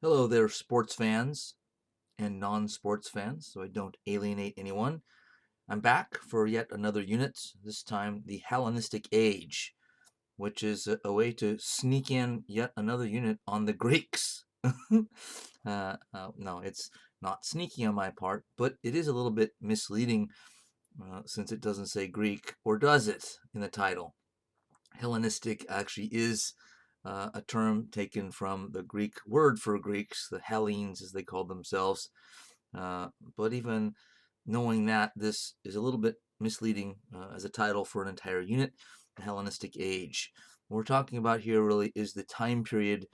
Hello there, sports fans and non-sports fans, so I don't alienate anyone. I'm back for yet another unit, this time the Hellenistic Age, which is a way to sneak in yet another unit on the Greeks. No, it's not sneaky on my part, but it is a little bit misleading since it doesn't say Greek, or does it, in the title? Hellenistic actually is a term taken from the Greek word for Greeks, the Hellenes as they called themselves. But even knowing that, this is a little bit misleading as a title for an entire unit, the Hellenistic Age. What we're talking about here really is the time period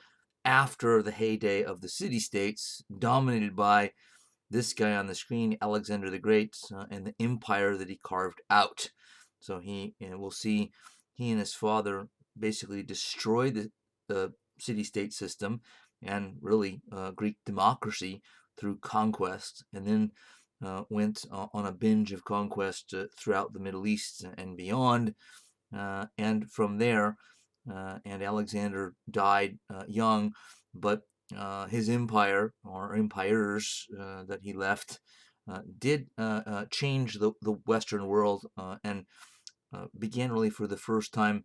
after the heyday of the city-states, dominated by this guy on the screen, Alexander the Great, and the empire that he carved out. So we'll see he and his father basically destroyed the city-state system and really Greek democracy through conquest, and then went on a binge of conquest throughout the Middle East and beyond. And from there, and Alexander died young, but his empire, or empires that he left, did change the Western world and began really for the first time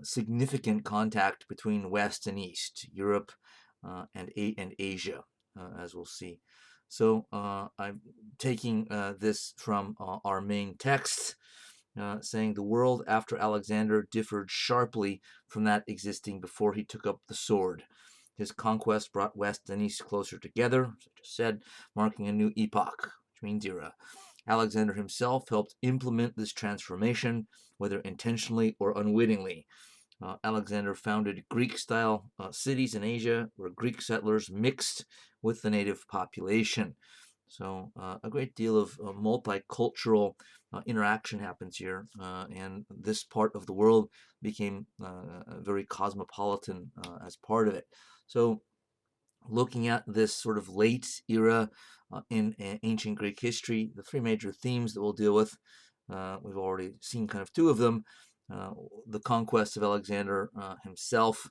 significant contact between West and East, Europe and Asia, as we'll see. So I'm taking this from our main text, saying the world after Alexander differed sharply from that existing before he took up the sword. His conquest brought West and East closer together, as I just said, marking a new epoch, which means era. Alexander himself helped implement this transformation, whether intentionally or unwittingly. Alexander founded Greek-style cities in Asia, where Greek settlers mixed with the native population. So a great deal of multicultural interaction happens here, and this part of the world became very cosmopolitan as part of it. So looking at this sort of late era in ancient Greek history, the three major themes that we'll deal with, we've already seen kind of two of them. The conquest of Alexander himself,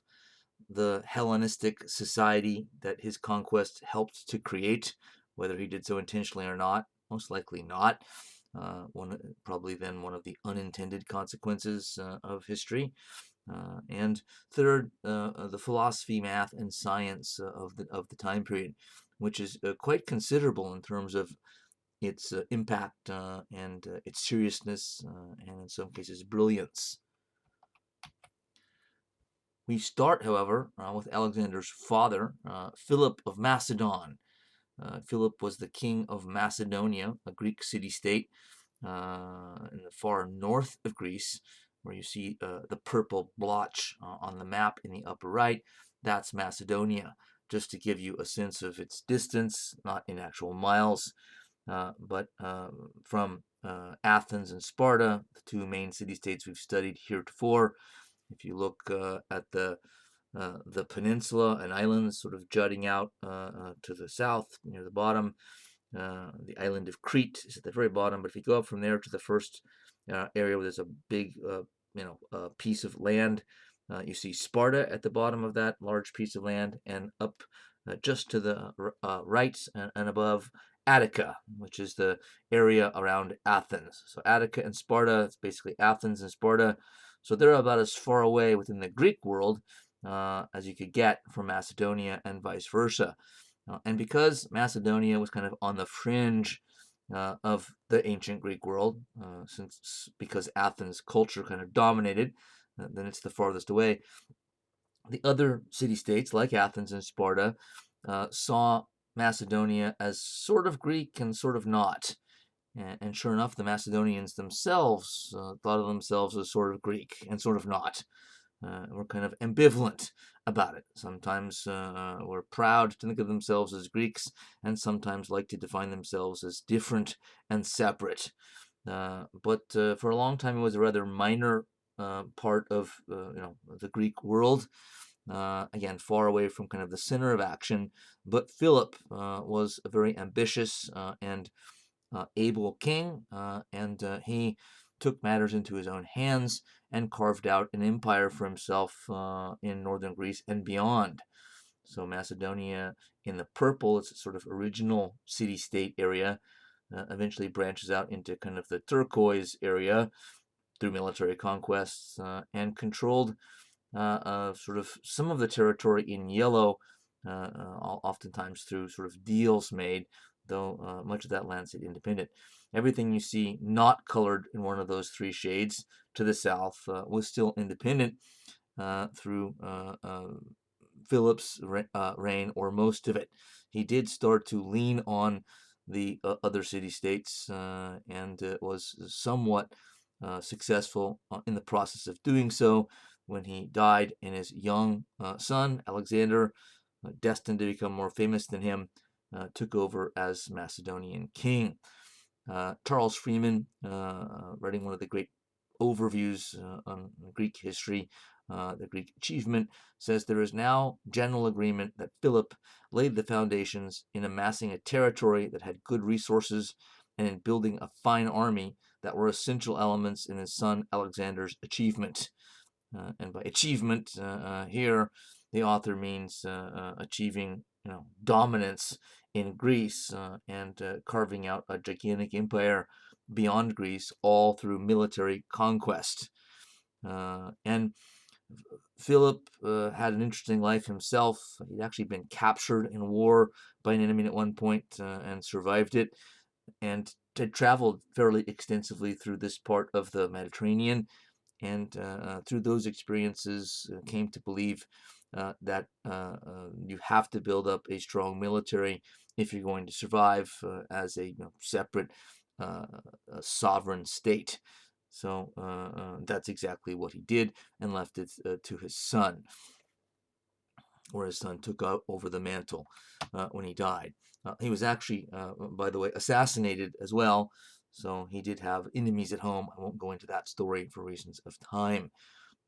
the Hellenistic society that his conquest helped to create, whether he did so intentionally or not, most likely not. Probably then one of the unintended consequences of history. And third, the philosophy, math, and science of the time period, which is quite considerable in terms of its impact and its seriousness, and in some cases brilliance. We start, however, with Alexander's father, Philip of Macedon. Philip was the king of Macedonia, a Greek city-state in the far north of Greece, where you see the purple blotch on the map in the upper right. That's Macedonia, just to give you a sense of its distance, not in actual miles, but from Athens and Sparta, the two main city-states we've studied heretofore. If you look at the peninsula and islands sort of jutting out to the south near the bottom, the island of Crete is at the very bottom, but if you go up from there to the first area where there's a big piece of land, you see Sparta at the bottom of that large piece of land, and up just to the right and above, Attica, which is the area around Athens. So Attica and Sparta, it's basically Athens and Sparta. So they're about as far away within the Greek world as you could get from Macedonia and vice versa. And because Macedonia was kind of on the fringe of the ancient Greek world, because Athens' culture kind of dominated, then it's the farthest away. The other city-states, like Athens and Sparta, saw Macedonia as sort of Greek and sort of not. And sure enough, the Macedonians themselves thought of themselves as sort of Greek and sort of not. We're kind of ambivalent about it. Sometimes we're proud to think of themselves as Greeks, and sometimes like to define themselves as different and separate. But for a long time, it was a rather minor part of the Greek world. Again, far away from kind of the center of action. But Philip was a very ambitious and able king, and he took matters into his own hands and carved out an empire for himself in northern Greece and beyond. So Macedonia in the purple, it's a sort of original city-state area, eventually branches out into kind of the turquoise area through military conquests, and controlled sort of some of the territory in yellow, oftentimes through sort of deals made, though much of that land stayed independent. Everything you see not colored in one of those three shades to the south was still independent through Philip's reign, or most of it. He did start to lean on the other city-states and was somewhat successful in the process of doing so when he died, and his young son, Alexander, destined to become more famous than him, took over as Macedonian king. Charles Freeman, writing one of the great overviews on Greek history, the Greek achievement, says there is now general agreement that Philip laid the foundations in amassing a territory that had good resources and in building a fine army that were essential elements in his son Alexander's achievement. And by achievement here, the author means achieving dominance in Greece and carving out a gigantic empire beyond Greece, all through military conquest. And Philip had an interesting life himself. He'd actually been captured in war by an enemy at one point and survived it, and had traveled fairly extensively through this part of the Mediterranean, and through those experiences came to believe that you have to build up a strong military if you're going to survive as a separate sovereign state. So that's exactly what he did, and left it to his son, where his son took over the mantle when he died. He was actually, by the way, assassinated as well, so he did have enemies at home. I won't go into that story for reasons of time.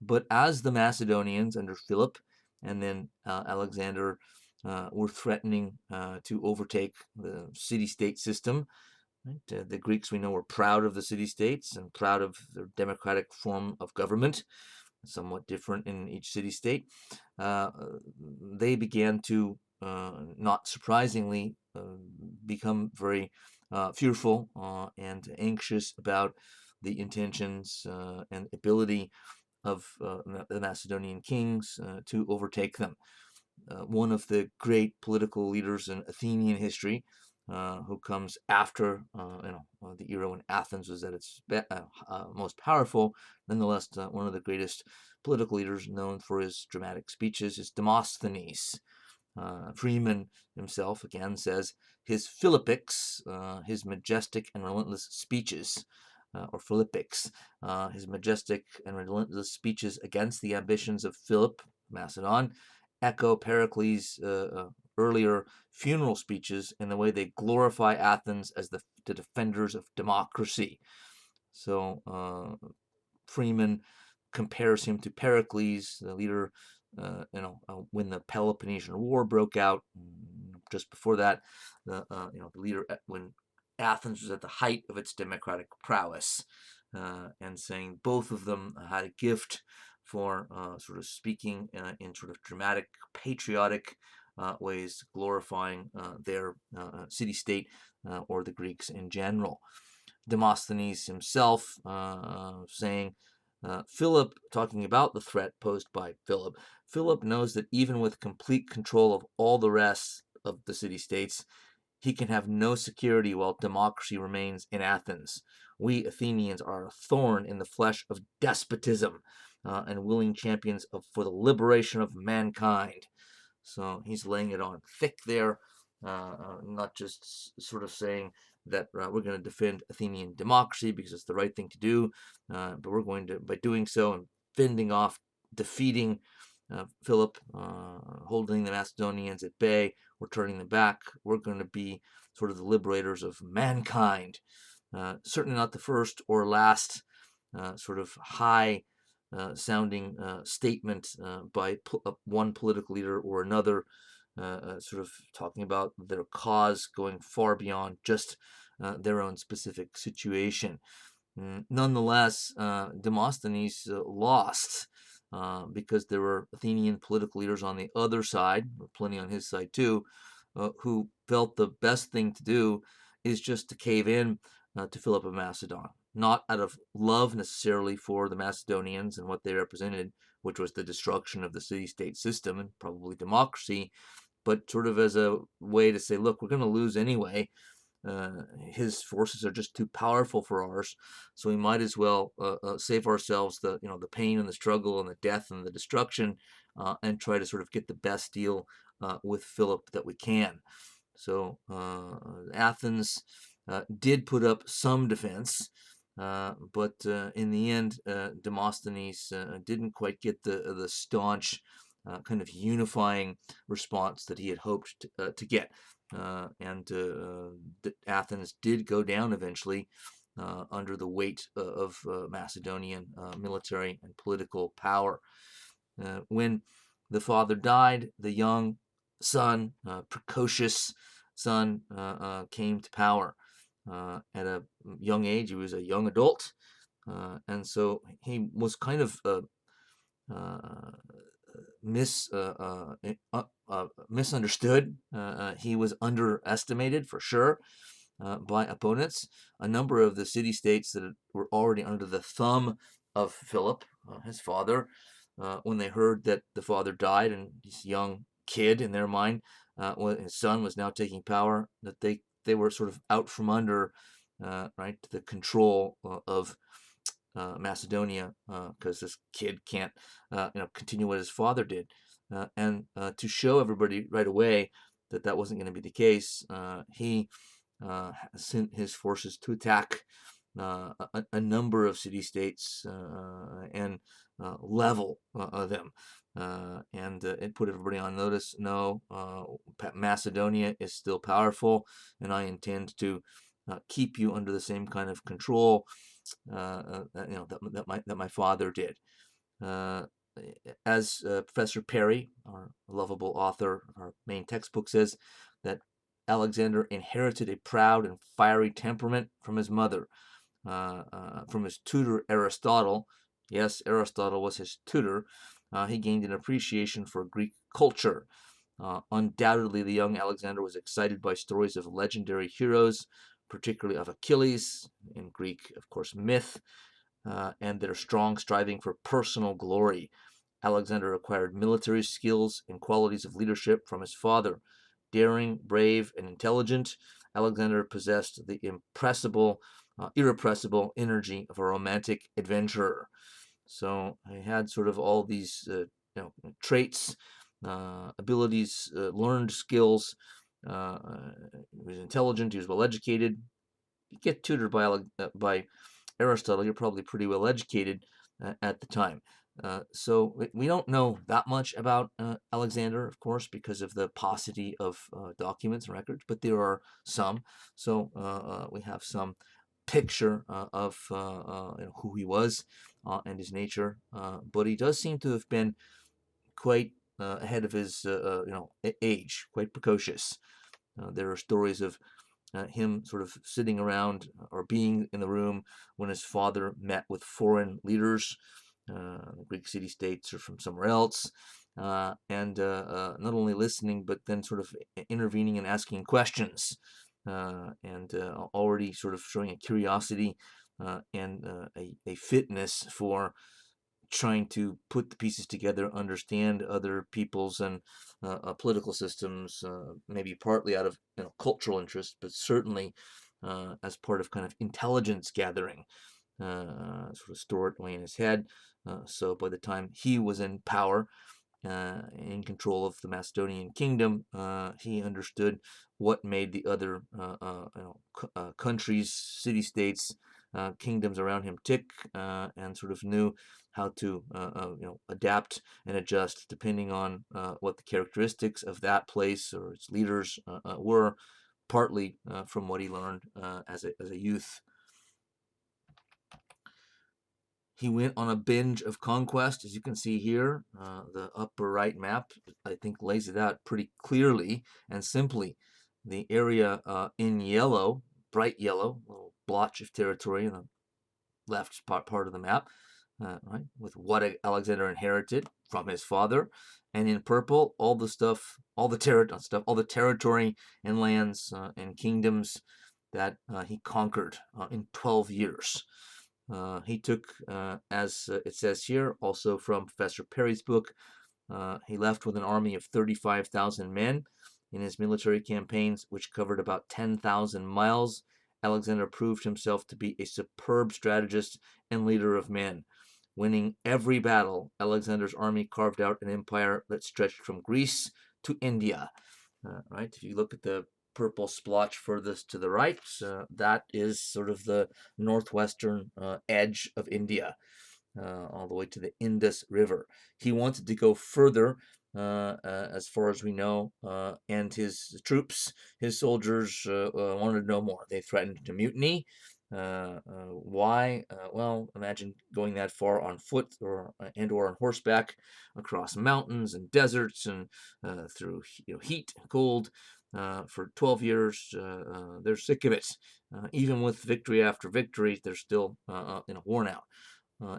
But as the Macedonians under Philip and then Alexander were threatening to overtake the city-state system, right? The Greeks, we know, were proud of the city-states and proud of their democratic form of government, somewhat different in each city-state. They began to, not surprisingly, become very fearful and anxious about the intentions and ability of the Macedonian kings to overtake them. One of the great political leaders in Athenian history, who comes after the era when Athens was at its most powerful, nonetheless one of the greatest political leaders known for his dramatic speeches, is Demosthenes. Freeman himself again says his Philippics, his majestic and relentless speeches, or Philippics, his majestic and relentless speeches against the ambitions of Philip, Macedon, echo Pericles' earlier funeral speeches in the way they glorify Athens as the defenders of democracy. So Freeman compares him to Pericles, the leader, when the Peloponnesian War broke out. Just before that, the leader when Athens was at the height of its democratic prowess, and saying both of them had a gift for sort of speaking in sort of dramatic, patriotic ways, glorifying their city-state or the Greeks in general. Demosthenes himself saying, Philip, talking about the threat posed by Philip knows that even with complete control of all the rest of the city-states, he can have no security while democracy remains in Athens. We Athenians are a thorn in the flesh of despotism and willing champions for the liberation of mankind. So he's laying it on thick there, not just sort of saying that we're going to defend Athenian democracy because it's the right thing to do, but we're going to, by doing so and fending off, defeating Philip, holding the Macedonians at bay, or turning them back, we're going to be sort of the liberators of mankind. Certainly not the first or last sort of high sounding statement by one political leader or another, sort of talking about their cause going far beyond just their own specific situation. Nonetheless, Demosthenes lost, because there were Athenian political leaders on the other side, or plenty on his side too, who felt the best thing to do is just to cave in to Philip of Macedon, not out of love necessarily for the Macedonians and what they represented, which was the destruction of the city-state system and probably democracy, but sort of as a way to say, look, we're going to lose anyway. His forces are just too powerful for ours, so we might as well save ourselves the the pain and the struggle and the death and the destruction, and try to sort of get the best deal with Philip that we can. So Athens did put up some defense, but in the end, Demosthenes didn't quite get the staunch kind of unifying response that he had hoped to get. And Athens did go down eventually under the weight of Macedonian military and political power. When the father died, the young son, precocious son, came to power. At a young age, he was a young adult, and so he was kind of misunderstood. He was underestimated for sure by opponents. A number of the city-states that were already under the thumb of Philip, his father, when they heard that the father died and this young kid in their mind, when his son was now taking power, that they were sort of out from under right the control of Macedonia, because this kid can't continue what his father did, and to show everybody right away that that wasn't going to be the case, he sent his forces to attack a number of city-states and level them. And it put everybody on notice. No, Macedonia is still powerful, and I intend to keep you under the same kind of control that my father did. As Professor Perry, our lovable author, our main textbook says, that Alexander inherited a proud and fiery temperament from his mother, from his tutor Aristotle. Yes, Aristotle was his tutor. He gained an appreciation for Greek culture. Undoubtedly, the young Alexander was excited by stories of legendary heroes, particularly of Achilles, in Greek, of course, myth, and their strong striving for personal glory. Alexander acquired military skills and qualities of leadership from his father. Daring, brave, and intelligent, Alexander possessed the irrepressible energy of a romantic adventurer. So he had sort of all these traits, abilities, learned skills. He was intelligent. He was well educated. You get tutored by Aristotle, you're probably pretty well educated at the time. So we don't know that much about Alexander, of course, because of the paucity of documents and records, but there are some. So we have some picture of who he was and his nature, but he does seem to have been quite ahead of his age, quite precocious. There are stories of him sort of sitting around or being in the room when his father met with foreign leaders, Greek city-states or from somewhere else, and not only listening, but then sort of intervening and asking questions, and already sort of showing a curiosity and a fitness for trying to put the pieces together, understand other people's and political systems, maybe partly out of cultural interest, but certainly as part of kind of intelligence gathering, sort of store it away in his head. So by the time he was in power, in control of the Macedonian kingdom, he understood what made the other countries, city-states, kingdoms around him tick, and sort of knew how to adapt and adjust depending on what the characteristics of that place or its leaders were, partly from what he learned as a youth. He went on a binge of conquest, as you can see here. The upper right map, I think, lays it out pretty clearly and simply. The area in yellow, bright yellow, little blotch of territory in the left part of the map, right, with what Alexander inherited from his father, and in purple, all the stuff, all the territory and lands and kingdoms that he conquered in 12 years. He took, as it says here, also from Professor Perry's book, he left with an army of 35,000 men. In his military campaigns, which covered about 10,000 miles, Alexander proved himself to be a superb strategist and leader of men. Winning every battle, Alexander's army carved out an empire that stretched from Greece to India. Right? If you look at the purple splotch furthest to the right, that is sort of the northwestern edge of India, all the way to the Indus River. He wanted to go further, as far as we know, and his troops, his soldiers, wanted to know more. They threatened to mutiny. Why? Well, imagine going that far on foot or on horseback across mountains and deserts and through heat and cold for 12 years. They're sick of it. Even with victory after victory, they're still worn out.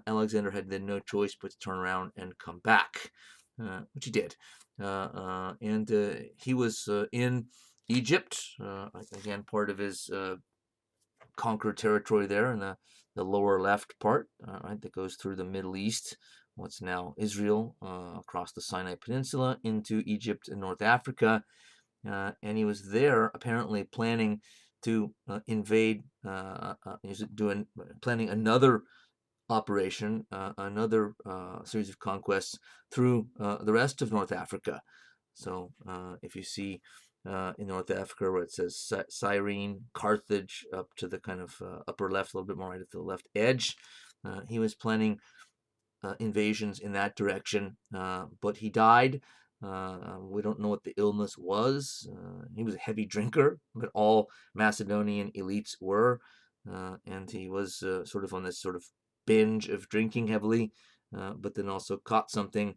Alexander had then no choice but to turn around and come back, which he did. And he was in Egypt, again, part of his conquered territory there in the lower left part, right, that goes through the Middle East, what's now Israel, across the Sinai Peninsula into Egypt and North Africa. And he was there apparently planning to invade, planning another operation, another series of conquests through the rest of North Africa. So if you see in North Africa where it says Cyrene, Carthage, up to the kind of upper left, a little bit more right at the left edge, he was planning invasions in that direction, but he died. We don't know what the illness was. He was a heavy drinker, but all Macedonian elites were, and he was sort of on this sort of binge of drinking heavily, but then also caught something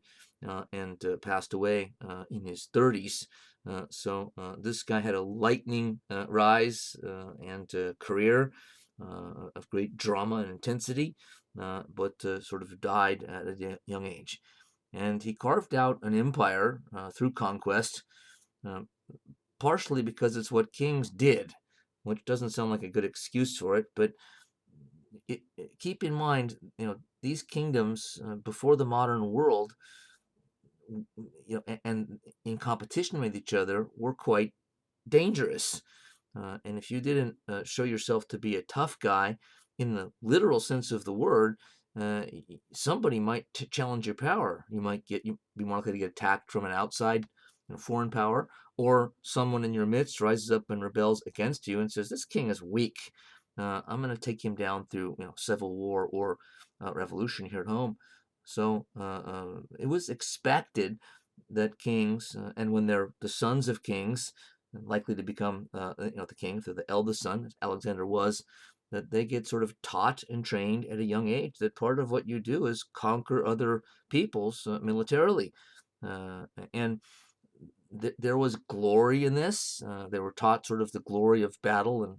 and passed away in his 30s. So this guy had a lightning rise and career of great drama and intensity, but sort of died at a young age. And he carved out an empire through conquest, partially because it's what kings did, which doesn't sound like a good excuse for it, but keep in mind, these kingdoms before the modern world, and in competition with each other, were quite dangerous. And if you didn't show yourself to be a tough guy in the literal sense of the word, somebody might challenge your power. You be more likely to get attacked from an outside foreign power, or someone in your midst rises up and rebels against you and says, this king is weak. I'm going to take him down through civil war or revolution here at home. So it was expected that kings, and when they're the sons of kings, likely to become the king, if they're the eldest son, as Alexander was, that they get sort of taught and trained at a young age that part of what you do is conquer other peoples militarily. And there was glory in this. They were taught sort of the glory of battle, and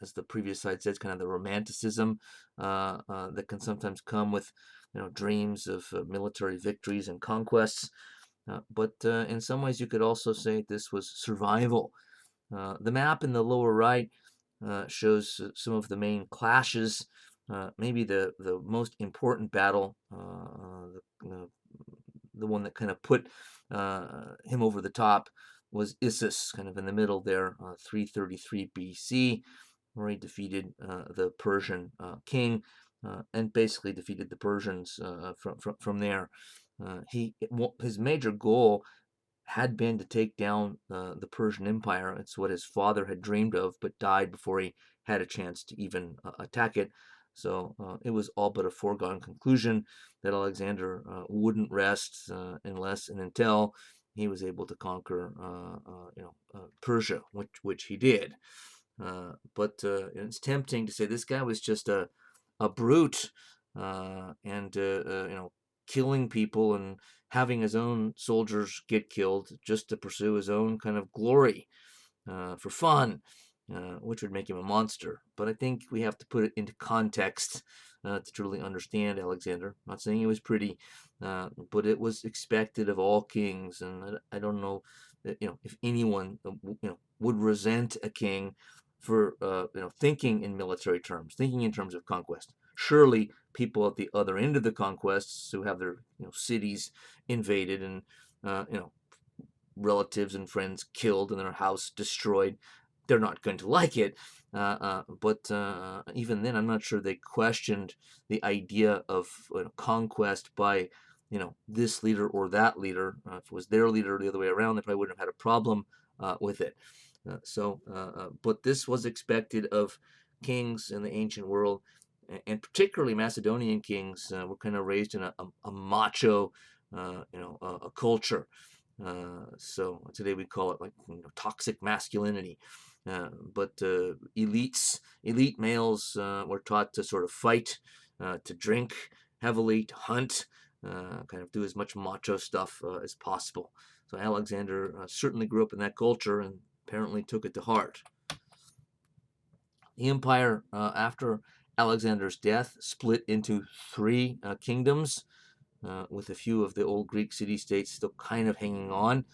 as the previous slide says, kind of the romanticism that can sometimes come with dreams of military victories and conquests. But in some ways, you could also say this was survival. The map in the lower right shows some of the main clashes. Maybe the most important battle, the one that kind of put him over the top, was Issus, kind of in the middle there, 333 BC, where he defeated the Persian king and basically defeated the Persians from there. His major goal had been to take down the Persian Empire. It's what his father had dreamed of, but died before he had a chance to even attack it. So it was all but a foregone conclusion that Alexander wouldn't rest unless and until he was able to conquer Persia, which he did. But it's tempting to say this guy was just a brute and killing people and having his own soldiers get killed just to pursue his own kind of glory for fun. which would make him a monster. But I think we have to put it into context to truly understand Alexander. I'm not saying he was pretty, but it was expected of all kings, and I don't know, if anyone, would resent a king for, thinking in military terms, thinking in terms of conquest. Surely people at the other end of the conquests who have their, cities invaded and, relatives and friends killed and their house destroyed, they're not going to like it. But even then, I'm not sure they questioned the idea of conquest by, this leader or that leader. If it was their leader or the other way around, they probably wouldn't have had a problem with it. But this was expected of kings in the ancient world, and particularly Macedonian kings were kind of raised in a macho, a culture. So today we call it like toxic masculinity. But elite males were taught to sort of fight, to drink heavily, to hunt, kind of do as much macho stuff as possible. So Alexander certainly grew up in that culture and apparently took it to heart. The empire, after Alexander's death, split into three kingdoms, with a few of the old Greek city-states still kind of hanging on.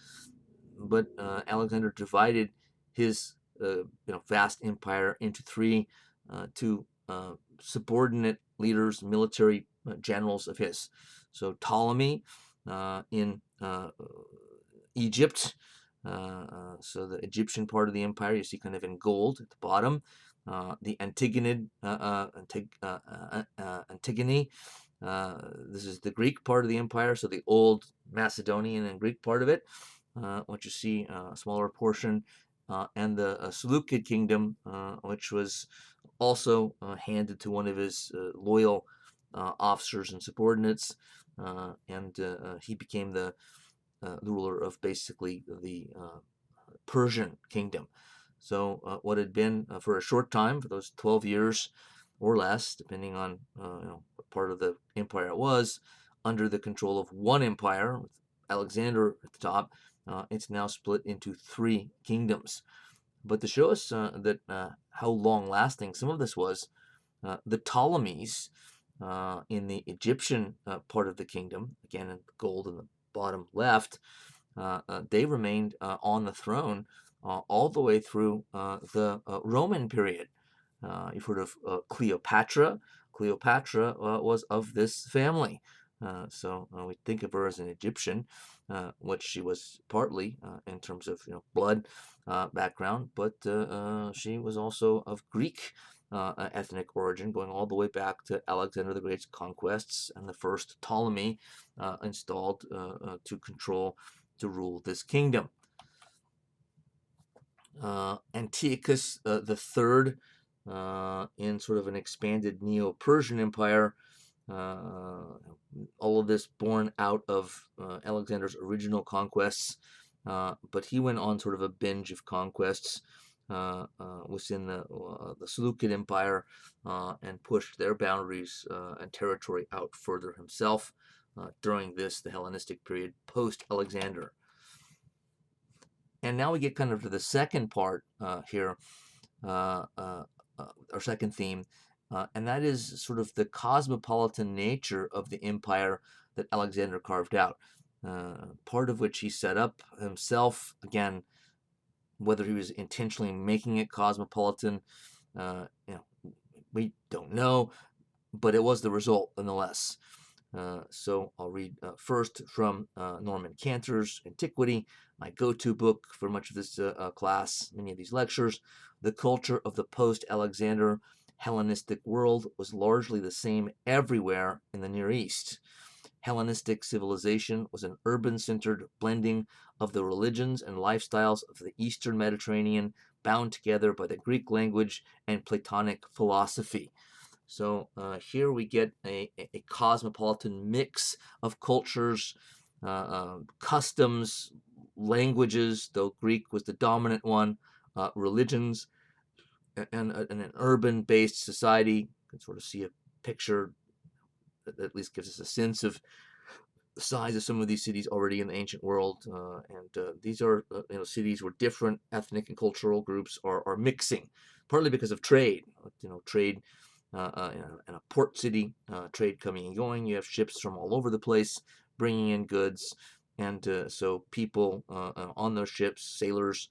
But Alexander divided his vast empire into three to subordinate leaders, military generals of his. So Ptolemy in Egypt, so the Egyptian part of the empire, you see kind of in gold at the bottom. The Antigone, this is the Greek part of the empire, so the old Macedonian and Greek part of it. What you see, a smaller portion, and the Seleucid kingdom, which was also handed to one of his loyal officers and subordinates, and he became the ruler of basically the Persian kingdom. So what had been for a short time, for those 12 years or less, depending on what part of the empire it was, under the control of one empire, with Alexander at the top, it's now split into three kingdoms. But to show us that how long-lasting some of this was, the Ptolemies in the Egyptian part of the kingdom, again in gold in the bottom left, they remained on the throne all the way through the Roman period. You've heard of Cleopatra. Cleopatra was of this family. So we think of her as an Egyptian, which she was partly in terms of blood background, but she was also of Greek ethnic origin, going all the way back to Alexander the Great's conquests and the first Ptolemy installed to rule this kingdom. Antiochus the Third, in sort of an expanded Neo-Persian empire. All of this born out of Alexander's original conquests, but he went on sort of a binge of conquests within the Seleucid Empire, and pushed their boundaries and territory out further himself during the Hellenistic period post-Alexander. And now we get kind of to the second part here, our second theme, and that is sort of the cosmopolitan nature of the empire that Alexander carved out, part of which he set up himself. Again, whether he was intentionally making it cosmopolitan, we don't know, but it was the result nonetheless. So I'll read first from Norman Cantor's Antiquity, my go-to book for much of this class, many of these lectures. The culture of the post-Alexander Hellenistic world was largely the same everywhere in the Near East. Hellenistic civilization was an urban-centered blending of the religions and lifestyles of the Eastern Mediterranean, bound together by the Greek language and Platonic philosophy. So here we get a cosmopolitan mix of cultures, customs, languages, though Greek was the dominant one, religions, and an urban-based society. You can sort of see a picture that at least gives us a sense of size of some of these cities already in the ancient world, and these are cities where different ethnic and cultural groups are mixing, partly because of trade. Trade in a port city, trade coming and going. You have ships from all over the place bringing in goods, and so people on those ships, sailors,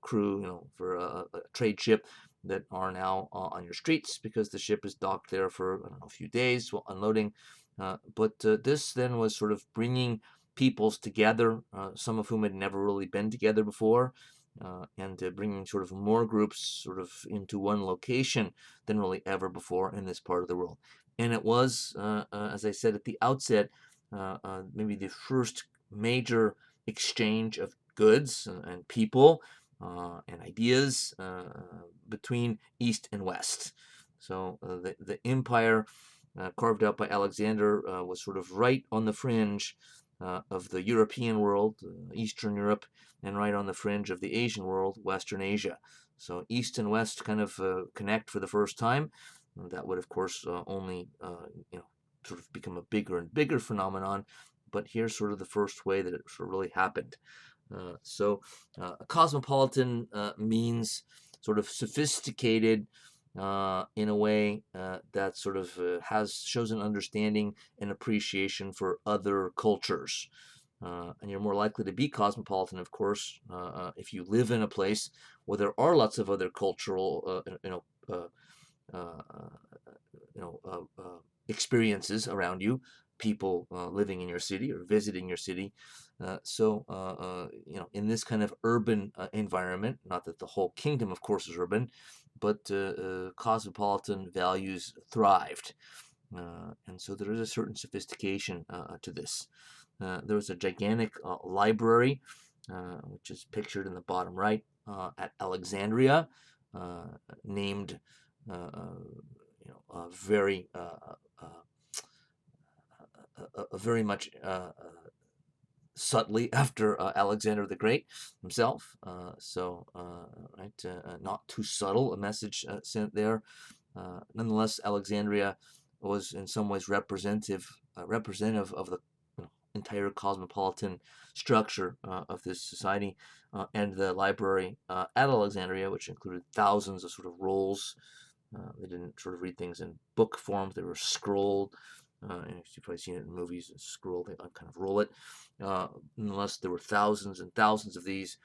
crew, for a trade ship that are now on your streets because the ship is docked there for, I don't know, a few days while unloading. But this then was sort of bringing peoples together, some of whom had never really been together before, and bringing sort of more groups sort of into one location than really ever before in this part of the world. And it was, as I said at the outset, maybe the first major exchange of goods and people and ideas between East and West. So the empire carved out by Alexander was sort of right on the fringe of the European world, Eastern Europe, and right on the fringe of the Asian world, Western Asia. So East and West kind of connect for the first time. That would, of course, only sort of become a bigger and bigger phenomenon. But here's sort of the first way that it sort of really happened. A cosmopolitan means sort of sophisticated in a way that sort of shows an understanding and appreciation for other cultures. And you're more likely to be cosmopolitan, of course, if you live in a place where there are lots of other cultural, experiences around you, people living in your city or visiting your city. In this kind of urban environment, not that the whole kingdom, of course, is urban, but cosmopolitan values thrived. And so there is a certain sophistication to this. There was a gigantic library, which is pictured in the bottom right, at Alexandria, named very much subtly after Alexander the Great himself. Not too subtle a message sent there. Nonetheless, Alexandria was in some ways representative of the entire cosmopolitan structure of this society, and the library at Alexandria, which included thousands of sort of rolls. They didn't sort of read things in book form; they were scrolled. And you've probably seen it in movies, scroll, they kind of roll it. Nonetheless, there were thousands and thousands of these,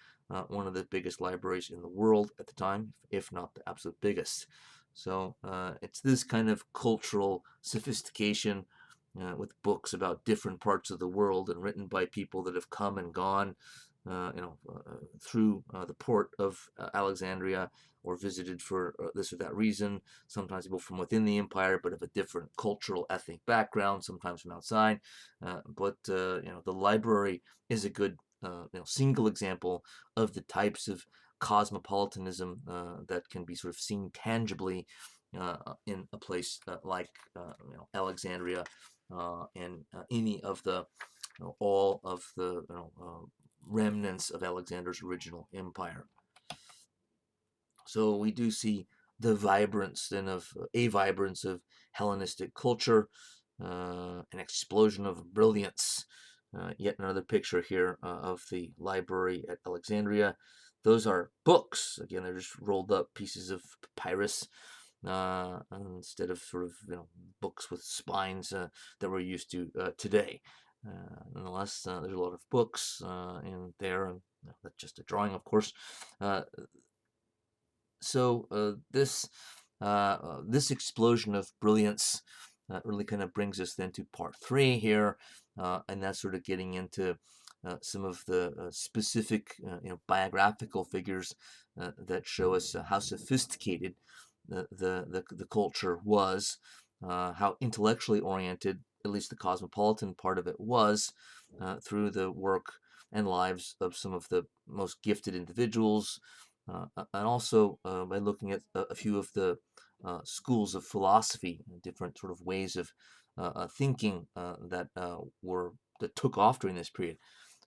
one of the biggest libraries in the world at the time, if not the absolute biggest. So it's this kind of cultural sophistication with books about different parts of the world and written by people that have come and gone through the port of Alexandria, or visited for this or that reason. Sometimes people from within the empire, but of a different cultural, ethnic background, sometimes from outside. But the library is a good single example of the types of cosmopolitanism that can be sort of seen tangibly in a place like Alexandria, and any of the all of the remnants of Alexander's original empire. So we do see the vibrance then of a vibrance of Hellenistic culture, an explosion of brilliance. Yet another picture here of the library at Alexandria. Those are books. Again, they're just rolled up pieces of papyrus instead of sort of books with spines that we're used to today. Nonetheless, there's a lot of books in there, and that's just a drawing, of course. This explosion of brilliance really kind of brings us then to part 3 here, and that's sort of getting into some of the specific biographical figures that show us how sophisticated the culture was, how intellectually oriented at least the cosmopolitan part of it was, through the work and lives of some of the most gifted individuals, and also by looking at a few of the schools of philosophy, different sort of ways of thinking that took off during this period.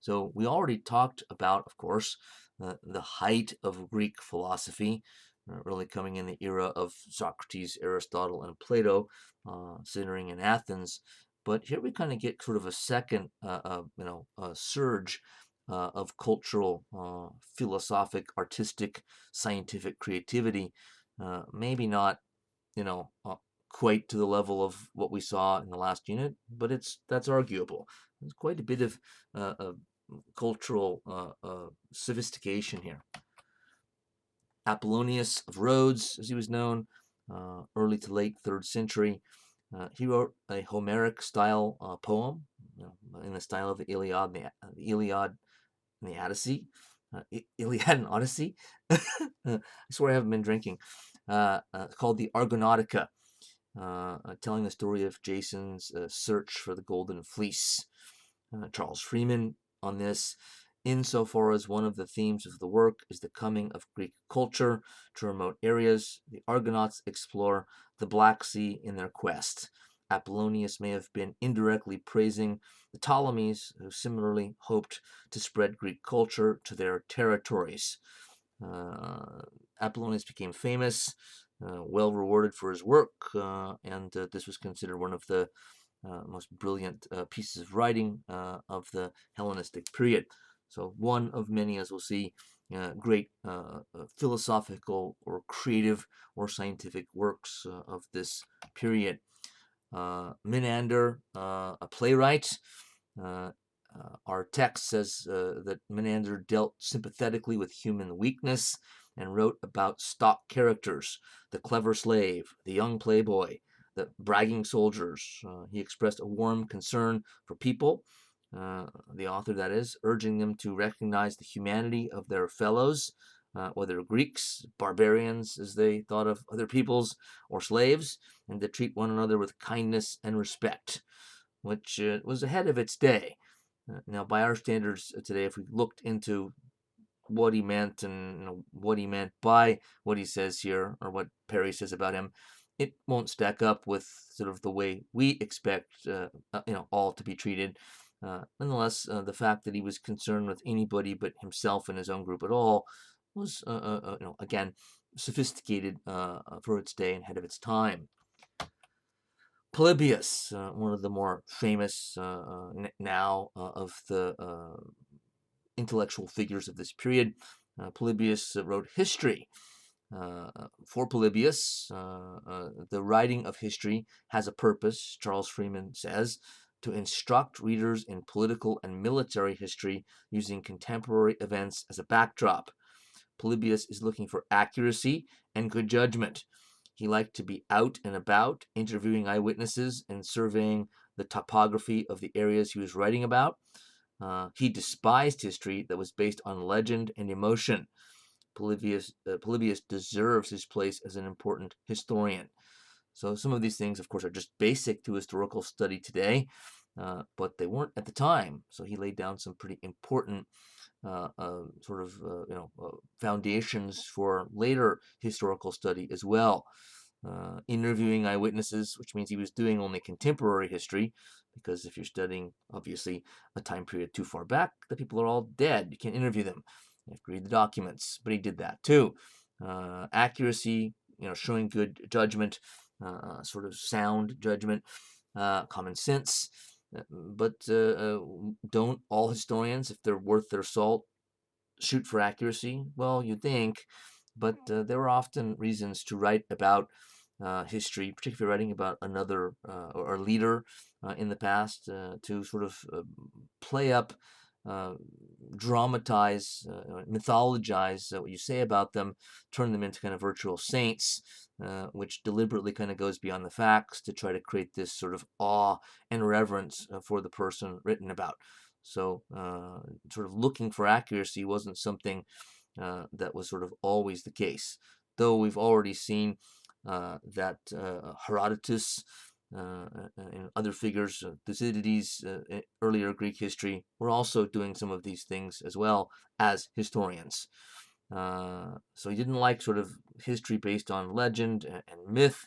So we already talked about, of course, the height of Greek philosophy, really coming in the era of Socrates, Aristotle, and Plato, centering in Athens. But here we kind of get sort of a second, surge of cultural, philosophic, artistic, scientific creativity. Maybe not, you know, quite to the level of what we saw in the last unit, but that's arguable. There's quite a bit of cultural sophistication here. Apollonius of Rhodes, as he was known, early to late 3rd century. He wrote a Homeric style poem, in the style of the Iliad, and the Odyssey. Iliad and Odyssey. I swear I haven't been drinking. Called the Argonautica, telling the story of Jason's search for the Golden Fleece. Charles Freeman on this, insofar as one of the themes of the work is the coming of Greek culture to remote areas. The Argonauts explore the Black Sea in their quest. Apollonius may have been indirectly praising the Ptolemies, who similarly hoped to spread Greek culture to their territories. Apollonius became famous, well rewarded for his work, and this was considered one of the most brilliant pieces of writing of the Hellenistic period. So one of many, as we'll see, great philosophical or creative or scientific works of this period. Menander, a playwright. Our text says that Menander dealt sympathetically with human weakness and wrote about stock characters, the clever slave, the young playboy, the bragging soldiers. He expressed a warm concern for people, the author that is, urging them to recognize the humanity of their fellows, whether Greeks, barbarians, as they thought of other peoples, or slaves, and to treat one another with kindness and respect, which was ahead of its day. Now, by our standards today, if we looked into what he meant and what he meant by what he says here, or what Perry says about him, it won't stack up with sort of the way we expect all to be treated. Nonetheless, the fact that he was concerned with anybody but himself and his own group at all was, again, sophisticated for its day and ahead of its time. Polybius, one of the more famous now of the intellectual figures of this period. Polybius wrote history. For Polybius, the writing of history has a purpose, Charles Freeman says, to instruct readers in political and military history using contemporary events as a backdrop. Polybius is looking for accuracy and good judgment. He liked to be out and about, interviewing eyewitnesses and surveying the topography of the areas he was writing about. He despised history that was based on legend and emotion. Polybius deserves his place as an important historian. So some of these things, of course, are just basic to historical study today, but they weren't at the time. So he laid down some pretty important foundations for later historical study as well. Interviewing eyewitnesses, which means he was doing only contemporary history, because if you're studying, obviously, a time period too far back, the people are all dead. You can't interview them. You have to read the documents, but he did that too. Accuracy, showing good judgment, sort of sound judgment, common sense. But don't all historians, if they're worth their salt, shoot for accuracy? Well, you'd think, but there were often reasons to write about history, particularly if you're writing about another or a leader in the past, to sort of play up, dramatize, mythologize what you say about them, turn them into kind of virtual saints, which deliberately kind of goes beyond the facts to try to create this sort of awe and reverence for the person written about. So sort of looking for accuracy wasn't something that was sort of always the case, though we've already seen that Herodotus and other figures, Thucydides, earlier Greek history, were also doing some of these things as well as historians. So he didn't like sort of history based on legend and myth.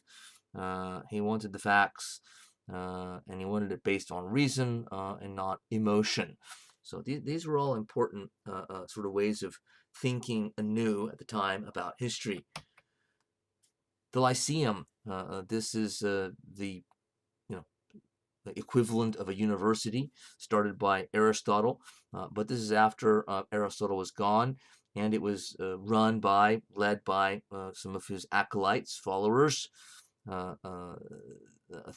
He wanted the facts, and he wanted it based on reason and not emotion. So these were all important sort of ways of thinking anew at the time about history. The Lyceum, this is the equivalent of a university started by Aristotle, but this is after Aristotle was gone, and it was led by some of his acolytes, followers,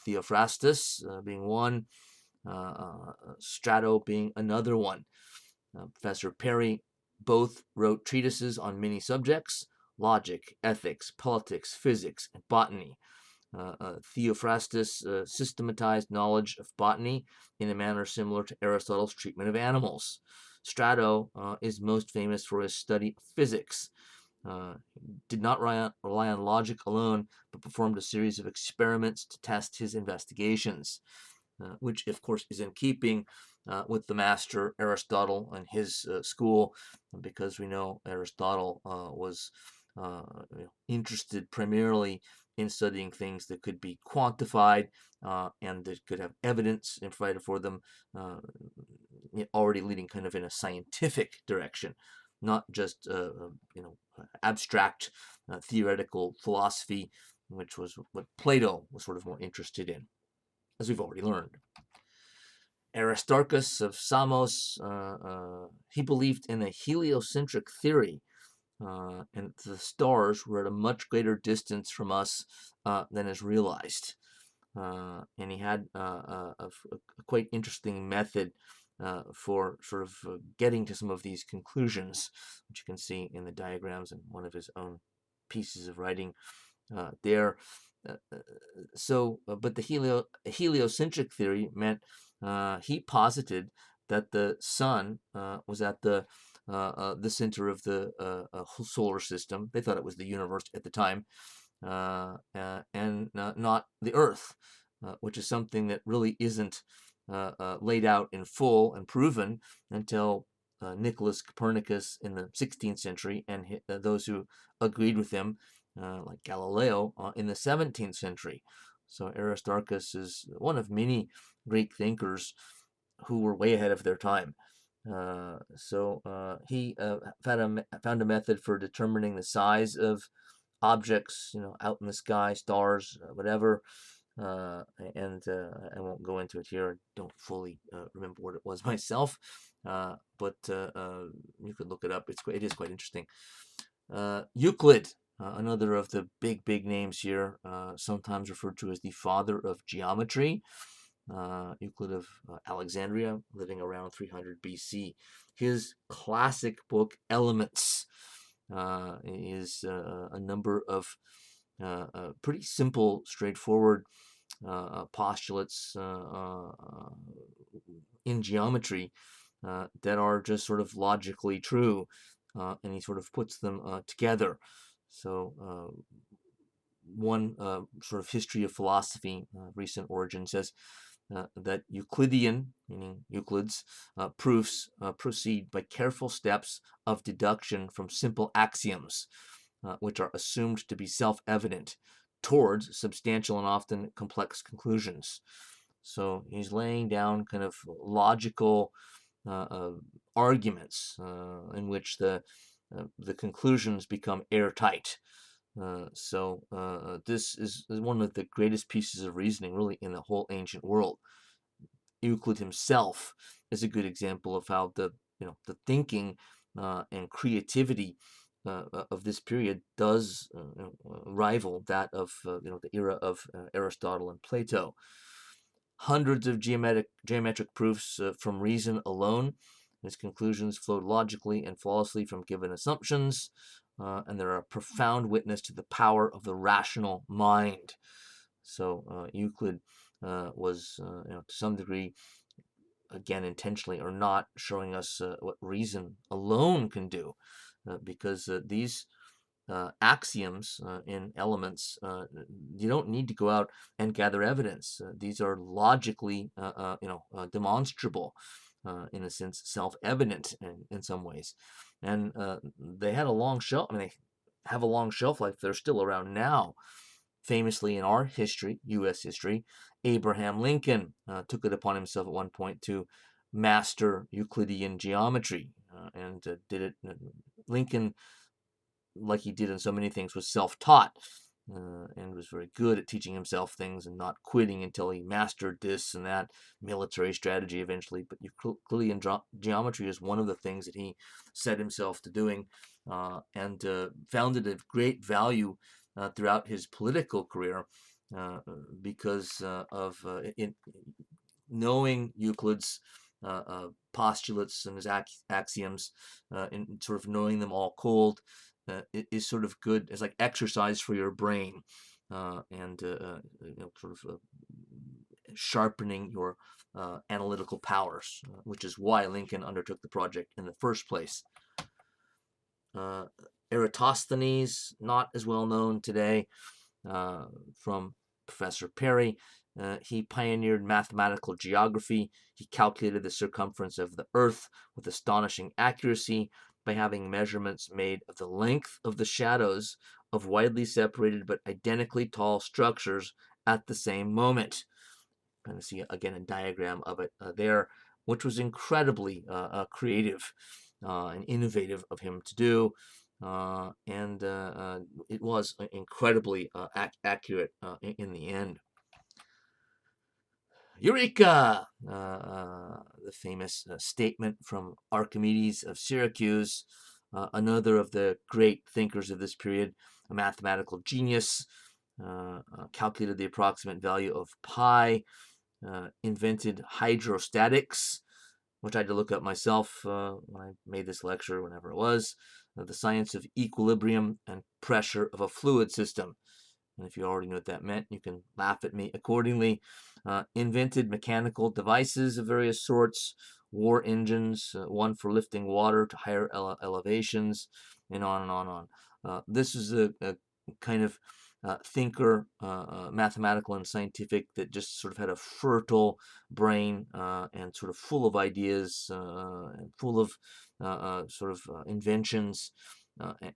Theophrastus being one, Strato being another one. Professor Perry both wrote treatises on many subjects: logic, ethics, politics, physics, and botany. Theophrastus systematized knowledge of botany in a manner similar to Aristotle's treatment of animals. Strato is most famous for his study of physics. Did not rely on logic alone, but performed a series of experiments to test his investigations, which, of course, is in keeping with the master Aristotle and his school, because we know Aristotle was interested primarily in studying things that could be quantified and that could have evidence provided for them, already leading kind of in a scientific direction, not just abstract theoretical philosophy, which was what Plato was sort of more interested in, as we've already learned. Aristarchus of Samos, he believed in a heliocentric theory, and the stars were at a much greater distance from us than is realized. And he had a quite interesting method for sort of getting to some of these conclusions, which you can see in the diagrams in one of his own pieces of writing there. But the heliocentric theory meant he posited that the sun was at the center of the solar system. They thought it was the universe at the time, and not the Earth, which is something that really isn't laid out in full and proven until Nicholas Copernicus in the 16th century, and those who agreed with him, like Galileo, in the 17th century. So Aristarchus is one of many Greek thinkers who were way ahead of their time. He found a method for determining the size of objects, out in the sky, stars, whatever. And I won't go into it here. I don't fully remember what it was myself, but you could look it up. It is quite interesting. Euclid, another of the big names here, sometimes referred to as the father of geometry. Euclid of Alexandria, living around 300 BC. His classic book, Elements, is a number of pretty simple, straightforward postulates in geometry that are just sort of logically true, and he sort of puts them together. So one sort of history of philosophy, recent origin, says that Euclidean, meaning Euclid's, proofs proceed by careful steps of deduction from simple axioms, which are assumed to be self-evident, towards substantial and often complex conclusions. So he's laying down kind of logical arguments in which the conclusions become airtight. This is one of the greatest pieces of reasoning really in the whole ancient world. Euclid himself is a good example of how the thinking and creativity of this period does rival that of the era of Aristotle and Plato. Hundreds of geometric proofs from reason alone. His conclusions flowed logically and flawlessly from given assumptions, and they're a profound witness to the power of the rational mind. So Euclid was, to some degree, again intentionally or not, showing us what reason alone can do, because these axioms in Elements, you don't need to go out and gather evidence. These are logically, demonstrable, in a sense, self-evident in some ways, and they had a long shelf. I mean, they have a long shelf life. They're still around now. Famously, in our history, U.S. history, Abraham Lincoln took it upon himself at one point to master Euclidean geometry, and did it. Lincoln, like he did in so many things, was self-taught. and was very good at teaching himself things and not quitting until he mastered this and that military strategy eventually. But Euclidean geometry is one of the things that he set himself to doing, and found it of great value throughout his political career, because of knowing Euclid's postulates and his axioms, and sort of knowing them all cold, is sort of good. It's like exercise for your brain, and sort of sharpening your analytical powers, which is why Lincoln undertook the project in the first place. Eratosthenes, not as well known today, from Professor Perry. He pioneered mathematical geography. He calculated the circumference of the Earth with astonishing accuracy by having measurements made of the length of the shadows of widely separated but identically tall structures at the same moment. Kind of see again a diagram of it there, which was incredibly creative and innovative of him to do. And it was incredibly accurate in the end. Eureka! The famous statement from Archimedes of Syracuse, another of the great thinkers of this period, a mathematical genius, calculated the approximate value of pi, invented hydrostatics, which I had to look up myself when I made this lecture, whenever it was, the science of equilibrium and pressure of a fluid system. And if you already know what that meant, you can laugh at me accordingly. Invented mechanical devices of various sorts, war engines, one for lifting water to higher elevations, and on and on and on. This is a kind of thinker, mathematical and scientific, that just sort of had a fertile brain, and sort of full of ideas, and full of sort of inventions,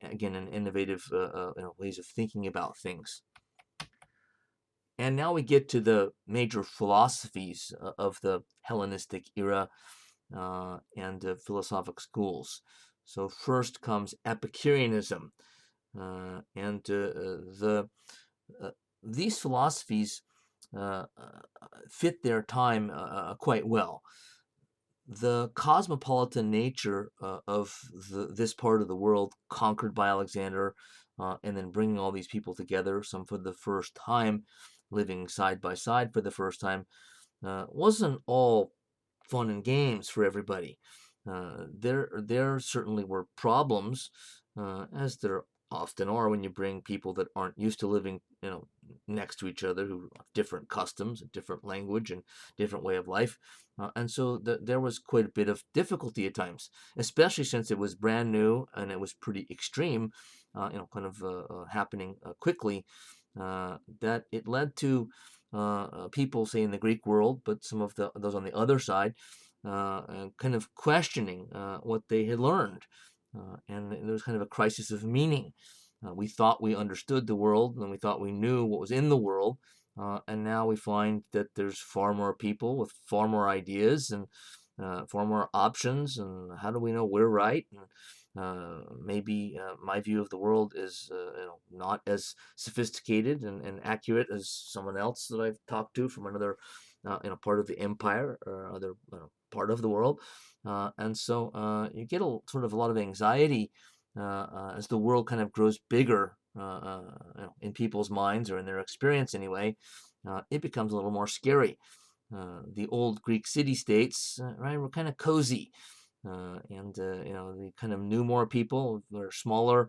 again, and innovative ways of thinking about things. And now we get to the major philosophies of the Hellenistic era, and philosophic schools. So first comes Epicureanism, and these philosophies fit their time quite well. The cosmopolitan nature of this part of the world, conquered by Alexander, and then bringing all these people together, some for the first time, living side by side for the first time, wasn't all fun and games for everybody. There certainly were problems, as there often are when you bring people that aren't used to living, next to each other, who have different customs, a different language, and different way of life. And so there was quite a bit of difficulty at times, especially since it was brand new and it was pretty extreme, kind of happening quickly, that it led to people, say in the Greek world, but some of those on the other side, kind of questioning what they had learned. And there was kind of a crisis of meaning. We thought we understood the world, and we thought we knew what was in the world, and now we find that there's far more people with far more ideas and far more options, and how do we know we're right? And maybe my view of the world is not as sophisticated and accurate as someone else that I've talked to from another part of the empire or other part of the world. And so you get sort of a lot of anxiety as the world kind of grows bigger in people's minds, or in their experience anyway. It becomes a little more scary. The old Greek city-states, right, were kind of cozy, and they kind of knew more people. They're smaller,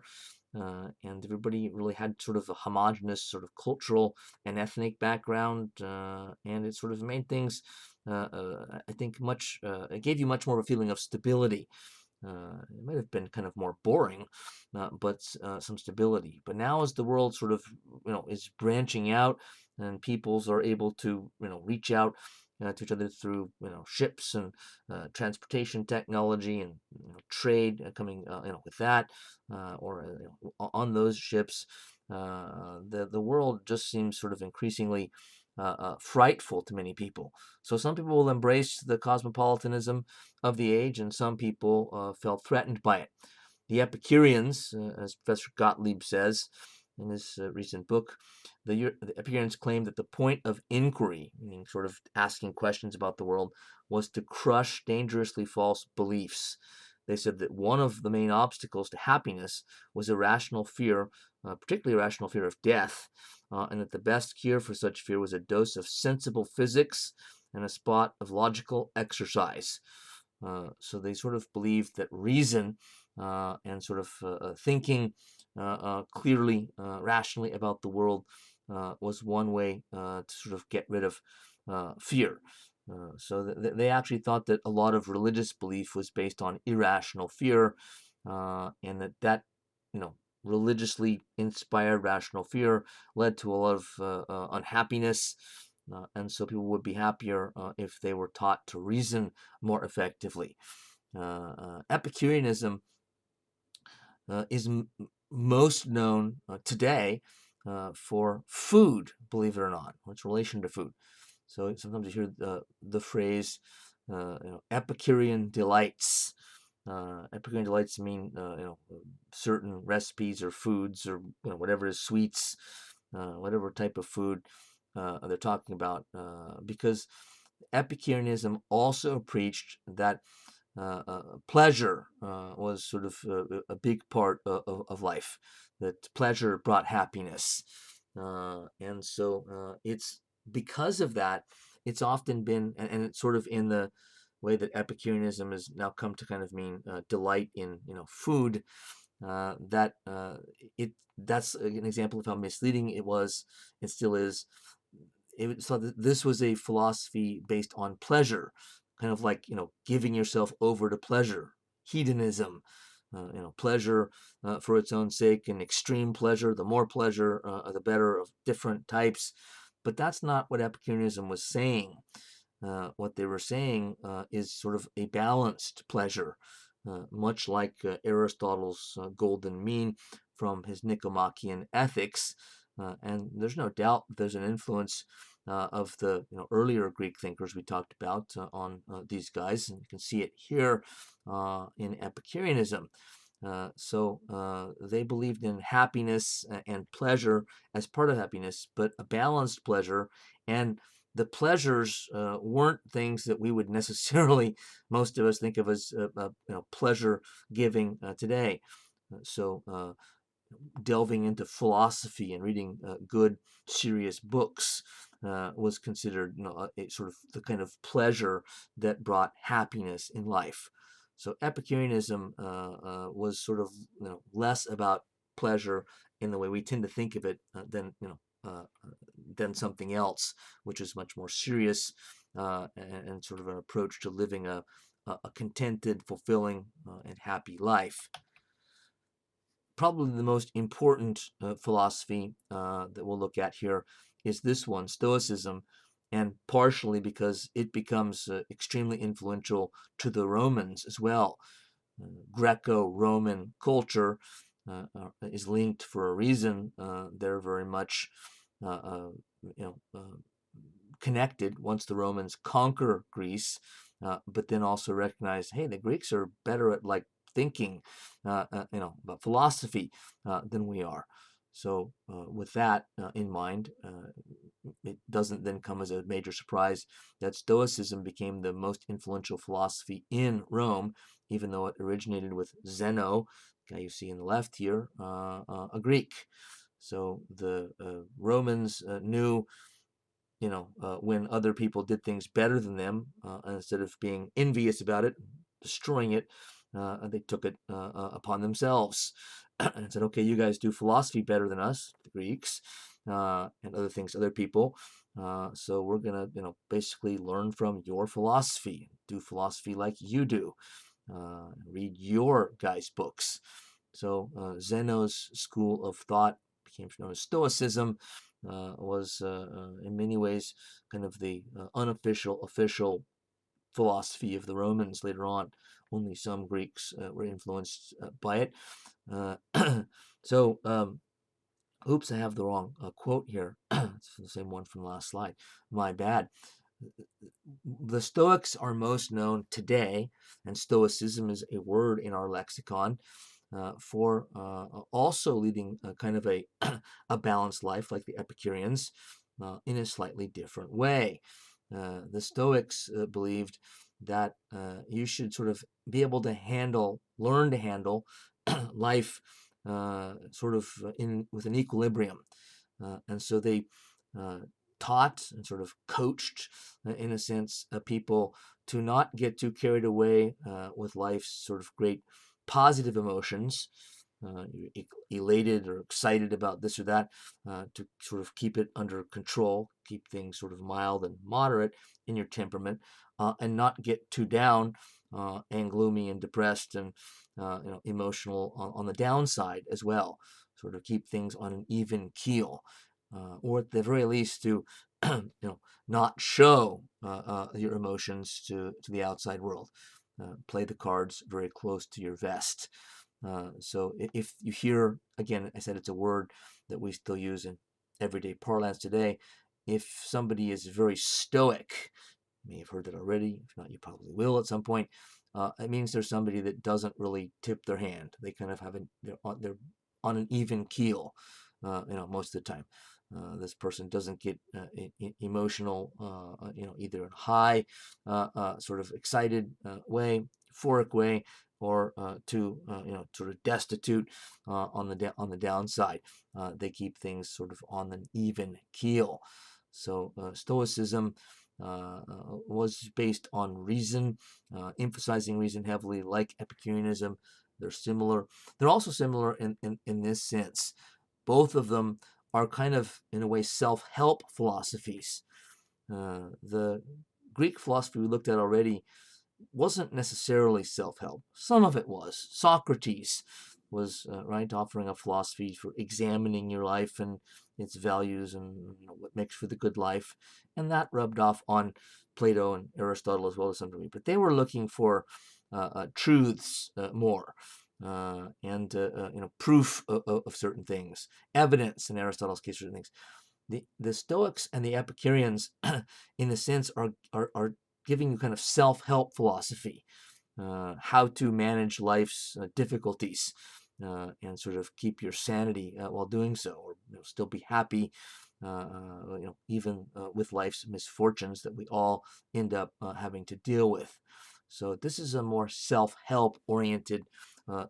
and everybody really had sort of a homogenous sort of cultural and ethnic background, and it sort of made things, I think, it gave you much more of a feeling of stability. It might have been kind of more boring, but some stability. But now, as the world sort of is branching out, and peoples are able to reach out to each other through ships and transportation technology, and trade coming with that, or on those ships, the world just seems sort of increasingly frightful to many people. So some people will embrace the cosmopolitanism of the age, and some people felt threatened by it. The Epicureans, as Professor Gottlieb says, in this recent book. The Epicureans claimed that the point of inquiry, meaning sort of asking questions about the world, was to crush dangerously false beliefs. They said that one of the main obstacles to happiness was irrational fear, particularly irrational fear of death, and that the best cure for such fear was a dose of sensible physics and a spot of logical exercise. So they sort of believed that reason and sort of thinking clearly, rationally about the world was one way to sort of get rid of fear. So they actually thought that a lot of religious belief was based on irrational fear, and that religiously inspired rational fear led to a lot of unhappiness. And so people would be happier if they were taught to reason more effectively. Epicureanism is most known today for food, believe it or not, its relation to food. So sometimes you hear the phrase, Epicurean delights. Epicurean delights mean certain recipes or foods or whatever is sweets, whatever type of food they're talking about, because Epicureanism also preached that pleasure was sort of a big part of life, that pleasure brought happiness. And so it's because of that, it's often been, and it's sort of in the way that Epicureanism has now come to kind of mean delight in food, that's an example of how misleading it was, it still is. So this was a philosophy based on pleasure, kind of like giving yourself over to pleasure, hedonism, pleasure for its own sake, and extreme pleasure. The more pleasure, the better, of different types. But that's not what Epicureanism was saying. What they were saying is sort of a balanced pleasure, much like Aristotle's golden mean from his Nicomachean Ethics. And there's no doubt there's an influence of the earlier Greek thinkers we talked about on these guys, and you can see it here in Epicureanism. So they believed in happiness and pleasure as part of happiness, but a balanced pleasure. And the pleasures weren't things that we would necessarily, most of us, think of as pleasure giving today. So delving into philosophy and reading good, serious books was considered a sort of the kind of pleasure that brought happiness in life. So Epicureanism was sort of less about pleasure in the way we tend to think of it than something else, which is much more serious and sort of an approach to living a contented, fulfilling, and happy life. Probably the most important philosophy that we'll look at here is this one, Stoicism, and partially because it becomes extremely influential to the Romans as well. Greco-Roman culture is linked for a reason. They're very much connected once the Romans conquer Greece, but then also recognize, hey, the Greeks are better at thinking, about philosophy than we are. So with that in mind, it doesn't then come as a major surprise that Stoicism became the most influential philosophy in Rome, even though it originated with Zeno, the guy you see on the left here, a Greek. So the Romans knew when other people did things better than them, instead of being envious about it, destroying it, they took it upon themselves and said, okay, you guys do philosophy better than us, the Greeks, and other things, other people. So we're going to, basically learn from your philosophy, do philosophy like you do, read your guys' books. So Zeno's school of thought became known as Stoicism, was in many ways kind of the unofficial, official philosophy of the Romans later on. Only some Greeks were influenced by it. Oops, I have the wrong quote here. It's the same one from the last slide. My bad. The Stoics are most known today, and Stoicism is a word in our lexicon, for also leading kind of a, a balanced life like the Epicureans in a slightly different way. The Stoics believed that you should sort of be able to learn to handle life sort of with an equilibrium. And so they taught and sort of coached, in a sense, people to not get too carried away with life's sort of great positive emotions. You're elated or excited about this or that, to sort of keep it under control, keep things sort of mild and moderate in your temperament, and not get too down and gloomy and depressed and emotional on the downside as well. Sort of keep things on an even keel, or at the very least to not show your emotions to the outside world. Play the cards very close to your vest. So if you hear, again, I said it's a word that we still use in everyday parlance today. If somebody is very stoic, you may have heard that already. If not, you probably will at some point. It means there's somebody that doesn't really tip their hand. They kind of they're on an even keel, most of the time. This person doesn't get emotional, either in high, sort of excited way, euphoric way, or sort of destitute on the downside. They keep things sort of on an even keel. So Stoicism was based on reason, emphasizing reason heavily, like Epicureanism. They're similar. They're also similar in this sense. Both of them are kind of, in a way, self-help philosophies. The Greek philosophy we looked at already wasn't necessarily self-help. Some of it was. Socrates was offering a philosophy for examining your life and its values and what makes for the good life, and that rubbed off on Plato and Aristotle as well as some degree. But they were looking for truths more. And proof of certain things, evidence in Aristotle's case, certain things. The Stoics and the Epicureans, in a sense, are giving you kind of self-help philosophy, how to manage life's difficulties, and sort of keep your sanity while doing so, or still be happy, even with life's misfortunes that we all end up having to deal with. So this is a more self-help oriented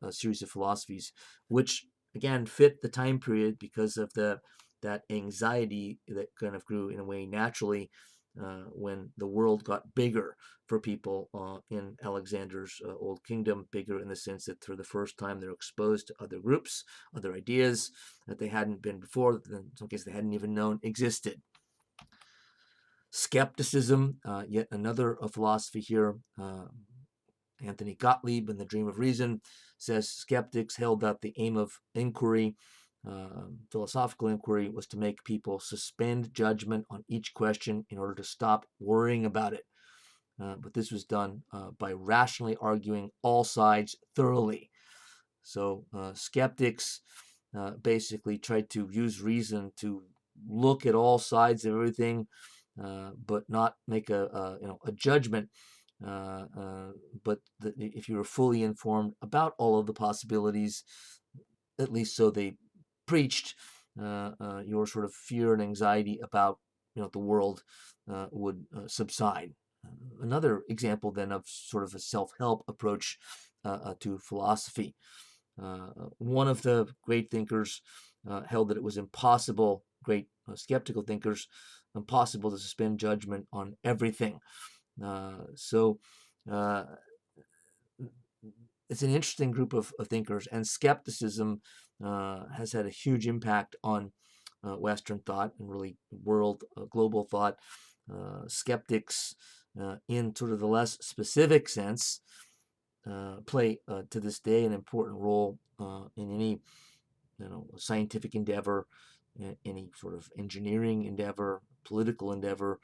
a series of philosophies, which again fit the time period because of that anxiety that kind of grew in a way naturally when the world got bigger for people in Alexander's Old Kingdom, bigger in the sense that for the first time they're exposed to other groups, other ideas that they hadn't been before, that in some cases they hadn't even known existed. Skepticism, yet another philosophy here. Anthony Gottlieb in The Dream of Reason says skeptics held that the aim of inquiry, philosophical inquiry, was to make people suspend judgment on each question in order to stop worrying about it. But this was done by rationally arguing all sides thoroughly. So skeptics basically tried to use reason to look at all sides of everything, but not make a judgment. But if you were fully informed about all of the possibilities, at least so they preached, your sort of fear and anxiety about the world would subside. Another example then of sort of a self-help approach to philosophy. One of the great thinkers held that it was impossible, great skeptical thinkers, impossible to suspend judgment on everything. So it's an interesting group of thinkers, and skepticism has had a huge impact on Western thought and really global thought. Skeptics, in sort of the less specific sense, play to this day an important role in any scientific endeavor, any sort of engineering endeavor, political endeavor,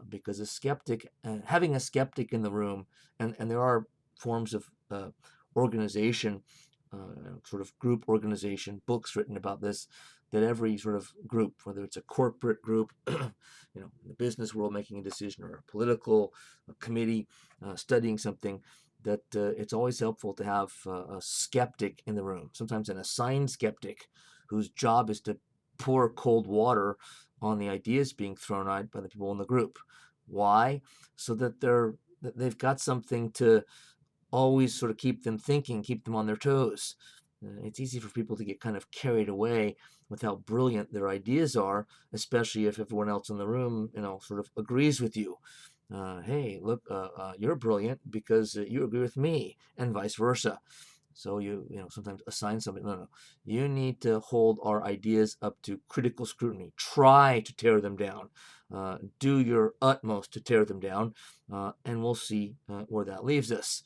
because a skeptic, having a skeptic in the room, and there are forms of organization, sort of group organization, books written about this, that every sort of group, whether it's a corporate group, in the business world making a decision, or a political committee studying something, that it's always helpful to have a skeptic in the room, sometimes an assigned skeptic whose job is to pour cold water on the ideas being thrown out by the people in the group. Why? So that they've got something to always sort of keep them thinking, keep them on their toes. It's easy for people to get kind of carried away with how brilliant their ideas are, especially if everyone else in the room, sort of agrees with you. Hey, look, you're brilliant because you agree with me, and vice versa. So you sometimes assign something. No, you need to hold our ideas up to critical scrutiny. Try to tear them down. Do your utmost to tear them down, and we'll see where that leaves us.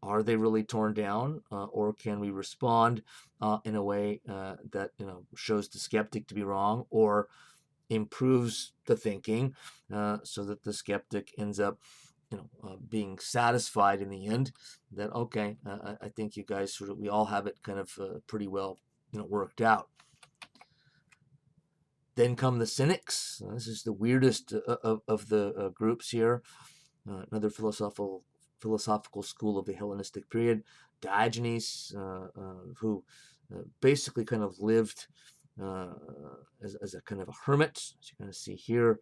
Are they really torn down, or can we respond in a way that shows the skeptic to be wrong, or improves the thinking, so that the skeptic ends up being satisfied in the end that, okay, I think you guys we all have it kind of pretty well worked out. Then come the cynics. This is the weirdest of the groups here. Another philosophical school of the Hellenistic period, Diogenes, who basically kind of lived as a kind of a hermit, as you kind of see here,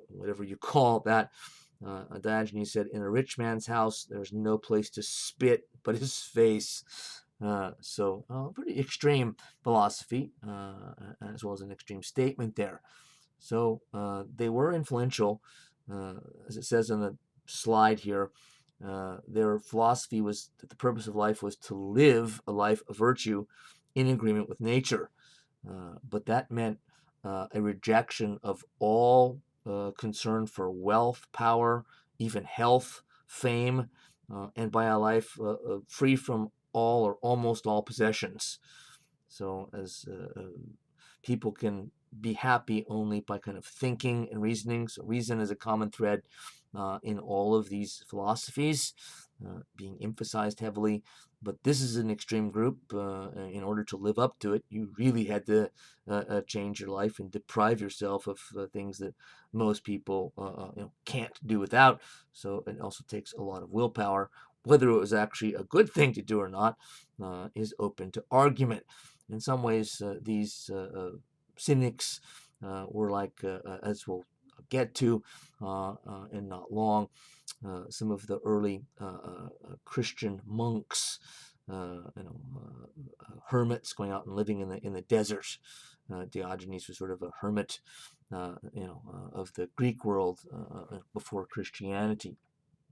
whatever you call that. Diogenes said, in a rich man's house, there's no place to spit but his face. So pretty extreme philosophy, as well as an extreme statement there. So they were influential, as it says on the slide here. Their philosophy was that the purpose of life was to live a life of virtue in agreement with nature. But that meant a rejection of all concern for wealth, power, even health, fame, and by a life free from all or almost all possessions. So as people can be happy only by kind of thinking and reasoning. So reason is a common thread in all of these philosophies, being emphasized heavily. But this is an extreme group. In order to live up to it, you really had to change your life and deprive yourself of things that most people can't do without. So it also takes a lot of willpower. Whether it was actually a good thing to do or not is open to argument. In some ways, these cynics were like, as we'll get to in not long, some of the early Christian monks, hermits going out and living in the desert. Diogenes was sort of a hermit, of the Greek world before Christianity.